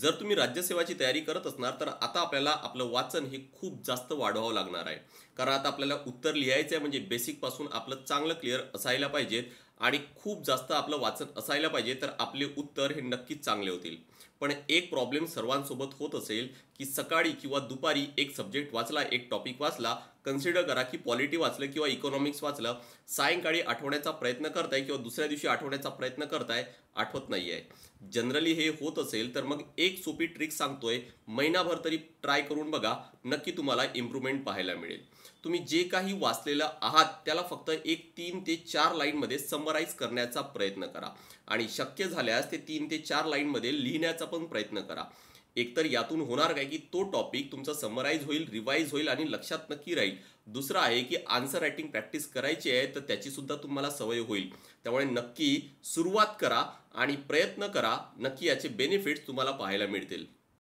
जर तुम्ही राज्यसेवाची तयारी करत असणार तर आता आपल्याला आपलं वाचन हे खूप जास्त वाढवावं लागणार आहे. कारण आता आपल्याला उत्तर लिहायचं आहे म्हणजे बेसिकपासून आपलं चांगलं क्लिअर असायला पाहिजेत आणि खूप जास्त आपलं वाचन असायला पाहिजे तर आपले उत्तर हे नक्कीच चांगले होतील. पण एक प्रॉब्लेम सर्वांसोबत होत असेल की सकाळी किंवा दुपारी एक सब्जेक्ट वाचला, एक टॉपिक वाचला, कन्सिडर करा की पॉलिटी वाचलं किंवा इकॉनॉमिक्स वाचलं, सायंकाळी आठवण्याचा प्रयत्न करताय किंवा दुसऱ्या दिवशी आठवण्याचा प्रयत्न करताय, आठवत नाही आहे. जनरली हे होत असेल तर मग एक सोपी ट्रिक सांगतोय, महिनाभर तरी ट्राय करून बघा, नक्की तुम्हाला इम्प्रूव्हमेंट पाहायला मिळेल. तुम्ही जे काही वाचलेलं आहात त्याला फक्त एक 3 ते 4 लाईनमध्ये समराईज करण्याचा प्रयत्न करा आणि शक्य झाल्यास ते 3 ते 4 लाईनमध्ये लिहिण्याचा पण प्रयत्न करा. एकतर यातून होणार काय की तो टॉपिक तुमचा समराईज होईल, रिवाईज होईल आणि लक्षात नक्की राहील. दुसरं आहे की आन्सर रायटिंग प्रॅक्टिस करायची आहे तर त्याची सुद्धा तुम्हाला सवय होईल. त्यामुळे नक्की सुरुवात करा आणि प्रयत्न करा. नक्की याचे बेनिफिट्स तुम्हाला पाहायला मिळतील.